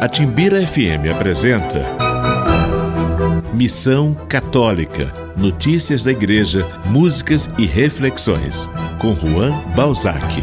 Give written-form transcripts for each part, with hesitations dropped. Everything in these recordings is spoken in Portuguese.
A Timbira FM apresenta Missão Católica, notícias da Igreja, músicas e reflexões, com Juan Balzac.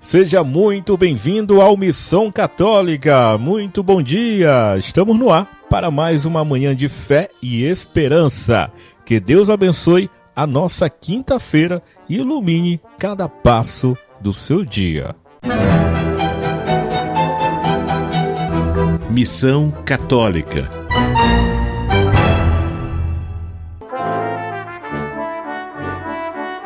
Seja muito bem-vindo ao Missão Católica. Muito bom dia. Estamos no ar para mais uma manhã de fé e esperança. Que Deus abençoe a nossa quinta-feira e ilumine cada passo do seu dia. Missão Católica.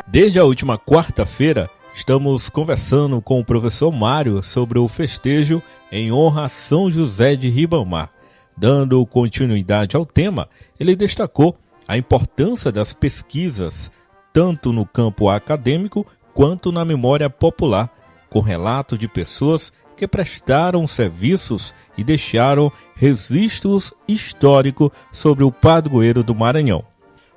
Desde a última quarta-feira, estamos conversando com o professor Mário sobre o festejo em honra a São José de Ribamar. Dando continuidade ao tema, ele destacou a importância das pesquisas, tanto no campo acadêmico quanto na memória popular, com relato de pessoas que prestaram serviços e deixaram registros históricos sobre o padroeiro do Maranhão.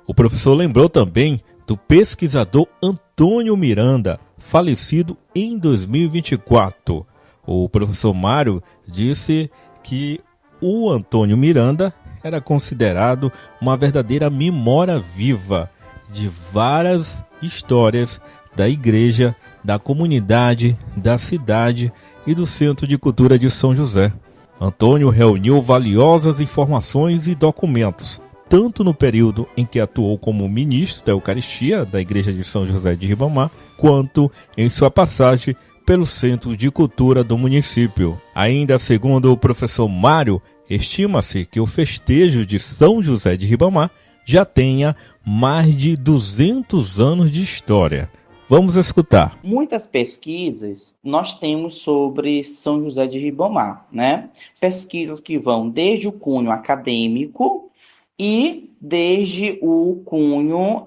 O professor lembrou também do pesquisador Antônio Miranda, falecido em 2024. O professor Mário disse que o Antônio Miranda era considerado uma verdadeira memória viva de várias histórias da igreja, da comunidade, da cidade e do Centro de Cultura de São José. Antônio reuniu valiosas informações e documentos, tanto no período em que atuou como ministro da Eucaristia da Igreja de São José de Ribamar, quanto em sua passagem pelo Centro de Cultura do município. Ainda segundo o professor Mário, estima-se que o festejo de São José de Ribamar já tenha mais de 200 anos de história. Vamos escutar. Muitas pesquisas nós temos sobre São José de Ribamar, né? Pesquisas que vão desde o cunho acadêmico e desde o cunho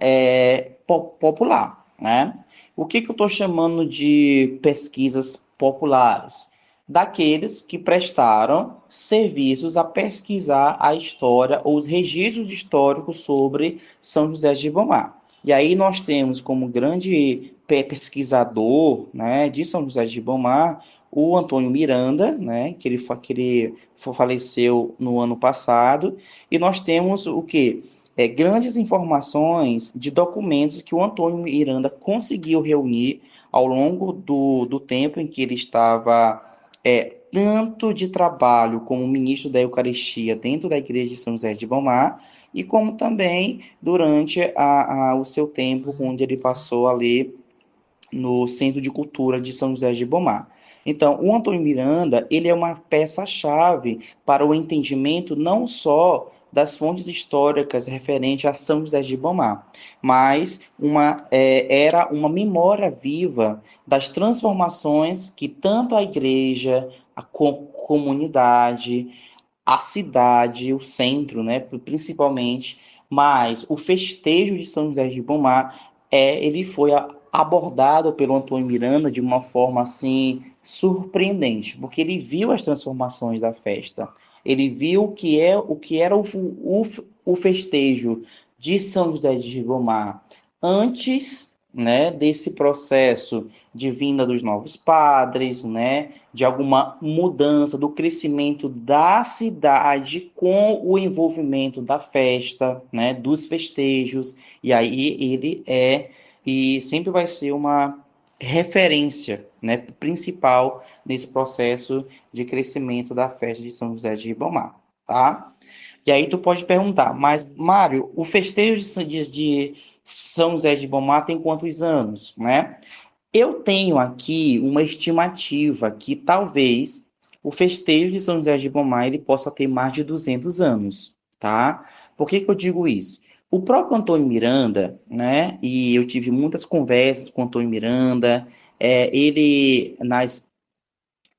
popular, né? O que eu estou chamando de pesquisas populares? Daqueles que prestaram serviços a pesquisar a história ou os registros históricos sobre São José de Ribamar. E aí nós temos como grande pesquisador, né, de São José de Ribamar o Antônio Miranda, né, que ele faleceu no ano passado, e nós temos o quê? Grandes informações de documentos que o Antônio Miranda conseguiu reunir ao longo do tempo em que ele estava tanto de trabalho como ministro da Eucaristia dentro da Igreja de São José de Ribamar, e como também durante o seu tempo, onde ele passou ali no Centro de Cultura de São José de Ribamar. Então, o Antônio Miranda, ele é uma peça-chave para o entendimento não só das fontes históricas referentes a São José de Ribamar, mas era uma memória viva das transformações que tanto a igreja, a comunidade, a cidade, o centro, né, principalmente, mas o festejo de São José de Ribamar, ele foi abordado pelo Antônio Miranda de uma forma assim surpreendente, porque ele viu as transformações da festa. Ele viu o que era o festejo de São José de Ribamar antes, né, desse processo de vinda dos novos padres, né, de alguma mudança, do crescimento da cidade com o envolvimento da festa, né, dos festejos. E aí ele e sempre vai ser uma referência, né, principal nesse processo de crescimento da festa de São José de Ribamar, tá? E aí tu pode perguntar, mas Mário, o festejo de São José de Ribamar tem quantos anos, né? Eu tenho aqui uma estimativa que talvez o festejo de São José de Ribamar ele possa ter mais de 200 anos, tá? Por que eu digo isso? O próprio Antônio Miranda, né, e eu tive muitas conversas com o Antônio Miranda, ele, nas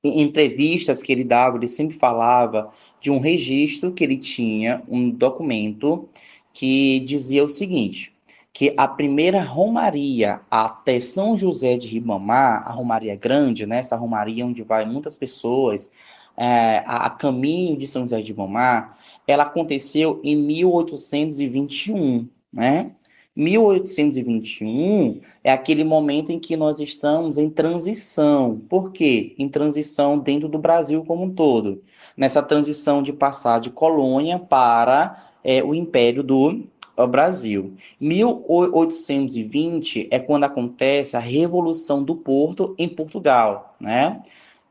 entrevistas que ele dava, ele sempre falava de um registro que ele tinha, um documento que dizia o seguinte, que a primeira romaria até São José de Ribamar, a romaria grande, né, essa romaria onde vai muitas pessoas, a caminho de São José de Ribamar, ela aconteceu em 1821, né? 1821 é aquele momento em que nós estamos em transição. Por quê? Em transição dentro do Brasil como um todo. Nessa transição de passar de colônia para o Império do Brasil. 1820 é quando acontece a Revolução do Porto em Portugal, né?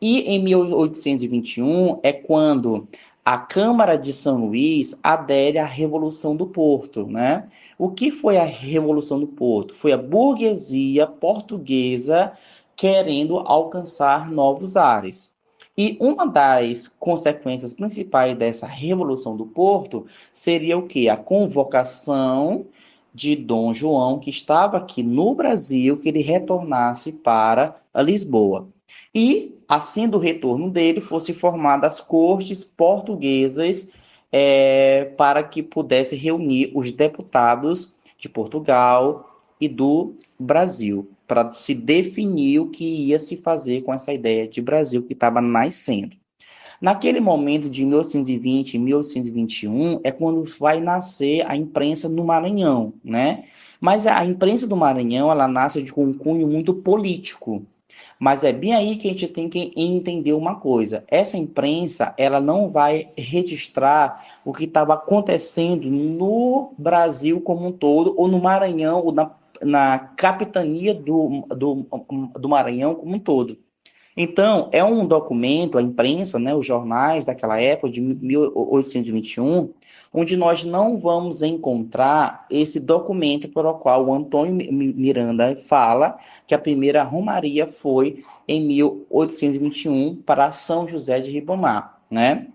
E em 1821 é quando a Câmara de São Luís adere à Revolução do Porto, né? O que foi a Revolução do Porto? Foi a burguesia portuguesa querendo alcançar novos ares. E uma das consequências principais dessa Revolução do Porto seria o quê? A convocação de Dom João, que estava aqui no Brasil, que ele retornasse para Lisboa. E, assim do retorno dele, fossem formadas as cortes portuguesas para que pudesse reunir os deputados de Portugal e do Brasil, para se definir o que ia se fazer com essa ideia de Brasil que estava nascendo. Naquele momento de 1820 e 1821 é quando vai nascer a imprensa no Maranhão, né? Mas a imprensa do Maranhão, ela nasce com um cunho muito político. Mas é bem aí que a gente tem que entender uma coisa. Essa imprensa, ela não vai registrar o que estava acontecendo no Brasil como um todo, ou no Maranhão, ou na capitania do Maranhão como um todo. Então, é um documento, a imprensa, né, os jornais daquela época, de 1821, onde nós não vamos encontrar esse documento pelo qual o Antônio Miranda fala que a primeira romaria foi em 1821 para São José de Ribamar, né?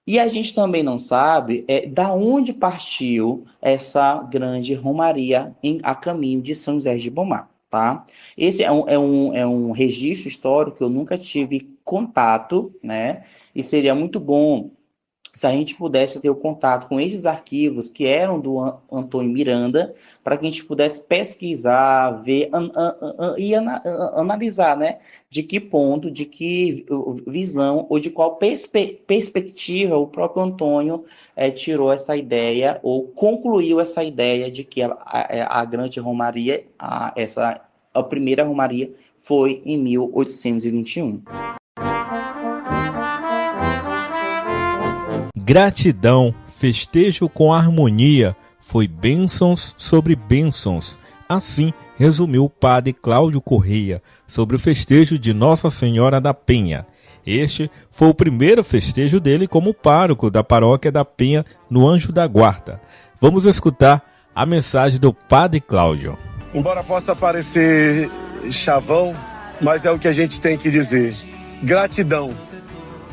E a gente também não sabe da onde partiu essa grande romaria a caminho de São José de Ribamar. Tá? Esse é um registro histórico que eu nunca tive contato, né? E seria muito bom se a gente pudesse ter o contato com esses arquivos que eram do Antônio Miranda, para que a gente pudesse pesquisar, ver e analisar, né? De que ponto, de que visão ou de qual perspectiva o próprio Antônio tirou essa ideia ou concluiu essa ideia de que a grande romaria, a primeira romaria, foi em 1821. Gratidão, festejo com harmonia, foi bênçãos sobre bênçãos. Assim resumiu o padre Cláudio Correia sobre o festejo de Nossa Senhora da Penha. Este foi o primeiro festejo dele como pároco da paróquia da Penha, no Anjo da Guarda. Vamos escutar a mensagem do padre Cláudio. Embora possa parecer chavão, mas é o que a gente tem que dizer. Gratidão.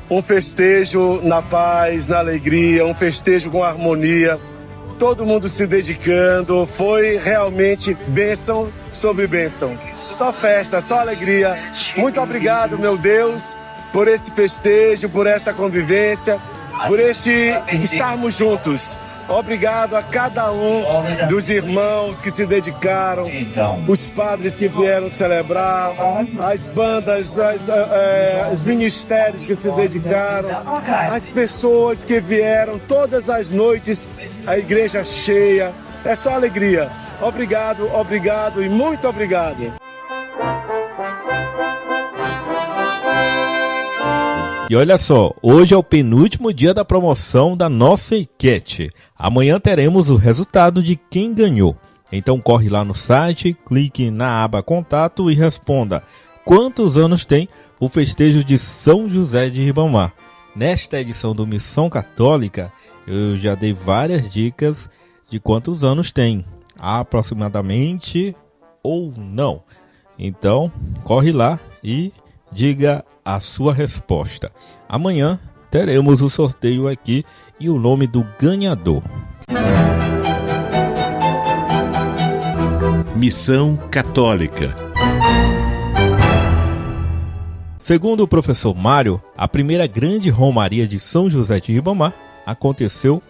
Um festejo na paz, na alegria, um festejo com harmonia, todo mundo se dedicando, foi realmente bênção sobre bênção. Só festa, só alegria. Muito obrigado, meu Deus, por esse festejo, por esta convivência, por estarmos juntos. Obrigado a cada um dos irmãos que se dedicaram, os padres que vieram celebrar, as bandas, os ministérios que se dedicaram, as pessoas que vieram todas as noites, a igreja cheia. É só alegria. Obrigado, obrigado e muito obrigado. E olha só, hoje é o penúltimo dia da promoção da nossa enquete. Amanhã teremos o resultado de quem ganhou. Então corre lá no site, clique na aba Contato e responda quantos anos tem o festejo de São José de Ribamar. Nesta edição do Missão Católica, eu já dei várias dicas de quantos anos tem, aproximadamente ou não. Então corre lá e diga a sua resposta. Amanhã teremos o sorteio aqui e o nome do ganhador. Missão Católica. Segundo o professor Mário, a primeira grande romaria de São José de Ribamar aconteceu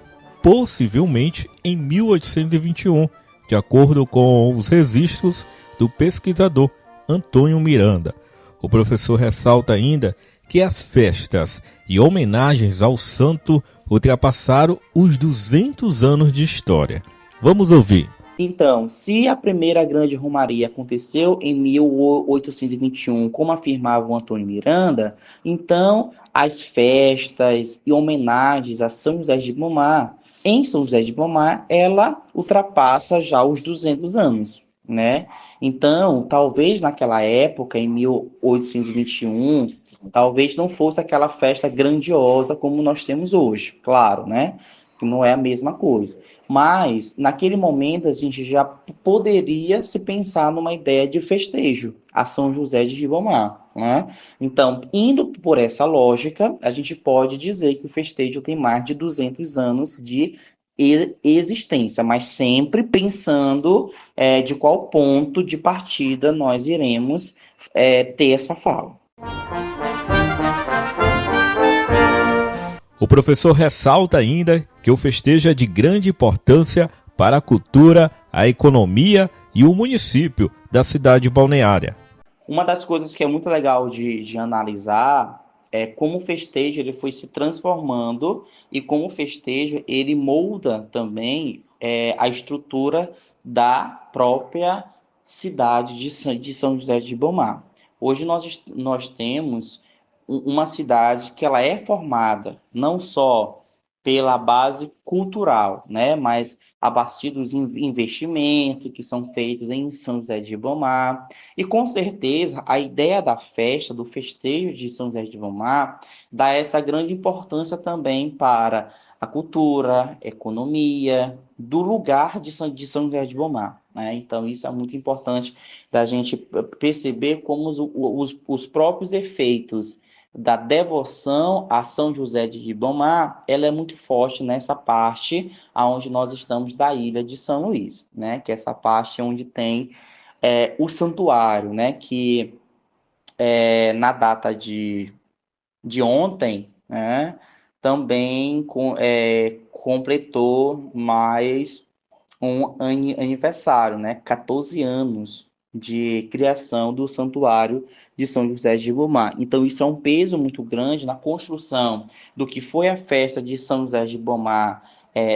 possivelmente em 1821, de acordo com os registros do pesquisador Antônio Miranda. O professor ressalta ainda que as festas e homenagens ao santo ultrapassaram os 200 anos de história. Vamos ouvir. Então, se a primeira grande romaria aconteceu em 1821, como afirmava o Antônio Miranda, então as festas e homenagens a São José de Ribamar, em São José de Ribamar, ela ultrapassa já os 200 anos, né? Então, talvez naquela época, em 1821, talvez não fosse aquela festa grandiosa como nós temos hoje, claro, né? Que não é a mesma coisa. Mas, naquele momento, a gente já poderia se pensar numa ideia de festejo a São José de Ribamar, né? Então, indo por essa lógica, a gente pode dizer que o festejo tem mais de 200 anos de existência, mas sempre pensando de qual ponto de partida nós iremos ter essa fala. O professor ressalta ainda que o festejo é de grande importância para a cultura, a economia e o município da cidade balneária. Uma das coisas que é muito legal de analisar é como o festejo ele foi se transformando e como o festejo ele molda também a estrutura da própria cidade de São José de Ribamar. Hoje nós temos uma cidade que ela é formada não só pela base cultural, né, mas abastidos em investimentos que são feitos em São José de Ribamar. E com certeza a ideia da festa, do festejo de São José de Ribamar, dá essa grande importância também para a cultura, economia, do lugar de São José de Ribamar, né? Então isso é muito importante da gente perceber como os próprios efeitos da devoção a São José de Ribamar, ela é muito forte nessa parte onde nós estamos da ilha de São Luís, né? Que é essa parte onde tem o santuário, né? Que na data de ontem, né? Também completou mais um aniversário, né? 14 anos de criação do Santuário de São José de Ribamar. Então, isso é um peso muito grande na construção do que foi a festa de São José de Ribamar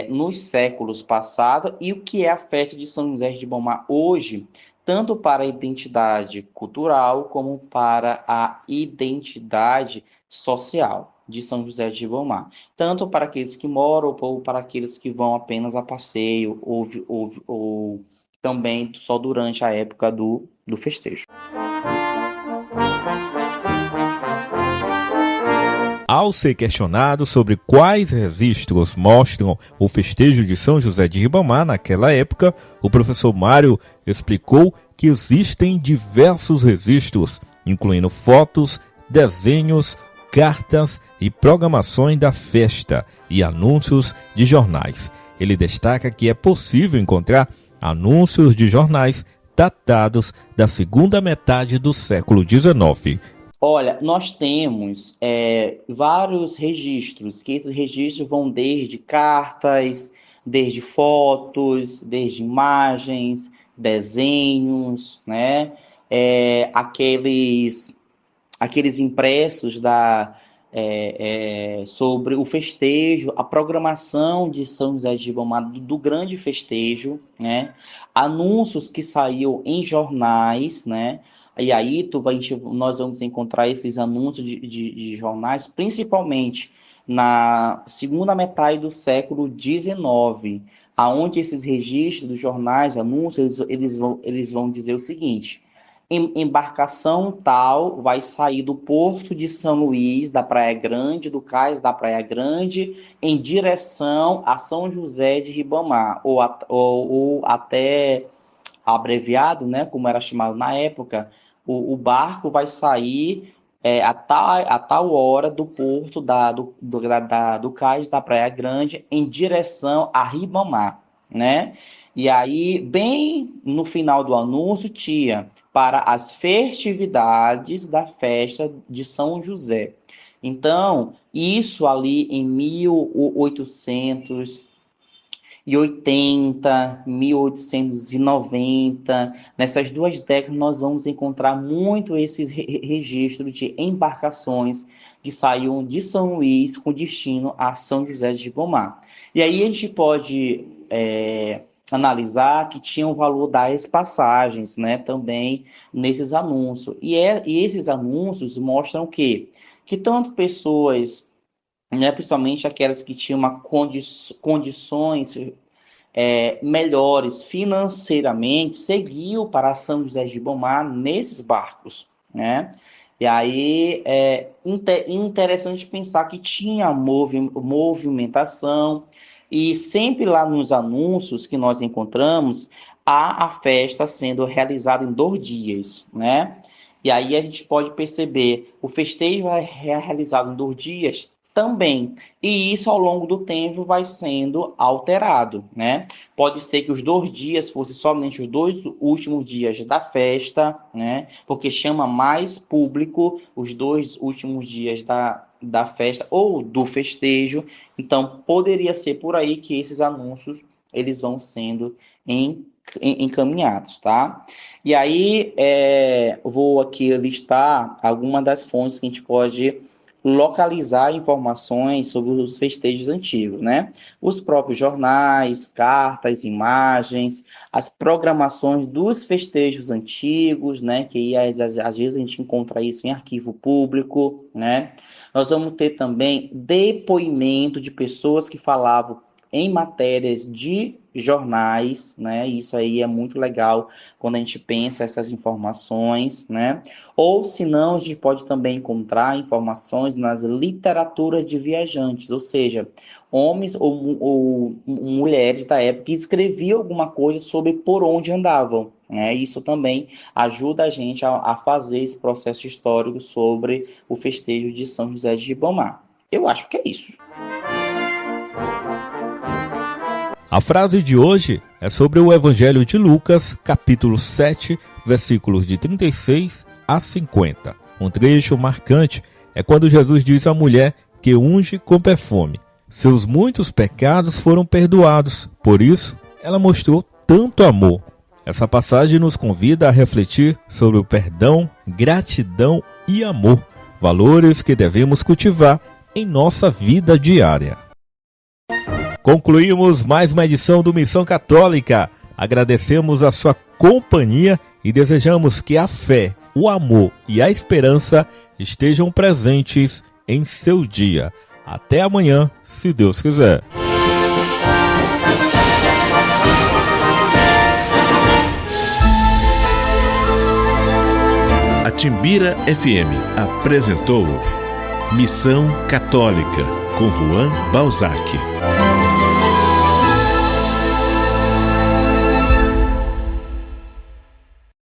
nos séculos passados e o que é a festa de São José de Ribamar hoje, tanto para a identidade cultural como para a identidade social de São José de Ribamar, tanto para aqueles que moram ou para aqueles que vão apenas a passeio ou também só durante a época do festejo. Ao ser questionado sobre quais registros mostram o festejo de São José de Ribamar naquela época, o professor Mário explicou que existem diversos registros, incluindo fotos, desenhos, cartas e programações da festa e anúncios de jornais. Ele destaca que é possível encontrar anúncios de jornais datados da segunda metade do século XIX. Olha, nós temos vários registros, que esses registros vão desde cartas, desde fotos, desde imagens, desenhos, né? Aqueles impressos sobre o festejo, a programação de São José de Ribamar, do grande festejo, né? Anúncios que saíam em jornais, né? E aí nós vamos encontrar esses anúncios de jornais, principalmente na segunda metade do século XIX, aonde esses registros dos jornais, anúncios, eles vão dizer o seguinte: embarcação tal vai sair do porto de São Luís, da Praia Grande, do cais da Praia Grande, em direção a São José de Ribamar, ou até abreviado, né, como era chamado na época, o barco vai sair a tal hora do porto do cais da Praia Grande em direção a Ribamar, né? E aí, bem no final do anúncio, tinha para as festividades da festa de São José. Então, isso ali em 1800, 1880, 1890, nessas duas décadas nós vamos encontrar muito esses registros de embarcações que saíam de São Luís com destino a São José de Ribamar. E aí a gente pode analisar que tinha o valor das passagens, né, também nesses anúncios. E esses anúncios mostram que tanto pessoas, né, principalmente aquelas que tinham condições melhores financeiramente, seguiam para São José de Ribamar nesses barcos, né? E aí é interessante pensar que tinha movimentação, e sempre lá nos anúncios que nós encontramos, há a festa sendo realizada em 2 dias, né? E aí a gente pode perceber, o festejo é realizado em 2 dias também, e isso ao longo do tempo vai sendo alterado, né? Pode ser que os 2 dias fossem somente os 2 últimos dias da festa, né? Porque chama mais público os 2 últimos dias da festa ou do festejo. Então poderia ser por aí que esses anúncios eles vão sendo encaminhados, tá? E aí eu vou aqui listar algumas das fontes que a gente pode localizar informações sobre os festejos antigos, né? Os próprios jornais, cartas, imagens, as programações dos festejos antigos, né? Que às vezes a gente encontra isso em arquivo público, né? Nós vamos ter também depoimento de pessoas que falavam em matérias de jornais, né? Isso aí é muito legal quando a gente pensa essas informações, né? Ou se não, a gente pode também encontrar informações nas literaturas de viajantes, ou seja, homens ou mulheres da época que escreviam alguma coisa sobre por onde andavam, né? Isso também ajuda a gente a fazer esse processo histórico sobre o festejo de São José de Ribamar. Eu acho que é isso. A frase de hoje é sobre o Evangelho de Lucas, capítulo 7, versículos de 36 a 50. Um trecho marcante é quando Jesus diz à mulher que unge com perfume: seus muitos pecados foram perdoados, por isso ela mostrou tanto amor. Essa passagem nos convida a refletir sobre o perdão, gratidão e amor, valores que devemos cultivar em nossa vida diária. Concluímos mais uma edição do Missão Católica. Agradecemos a sua companhia e desejamos que a fé, o amor e a esperança estejam presentes em seu dia. Até amanhã, se Deus quiser. A Timbira FM apresentou Missão Católica com Juan Balzac.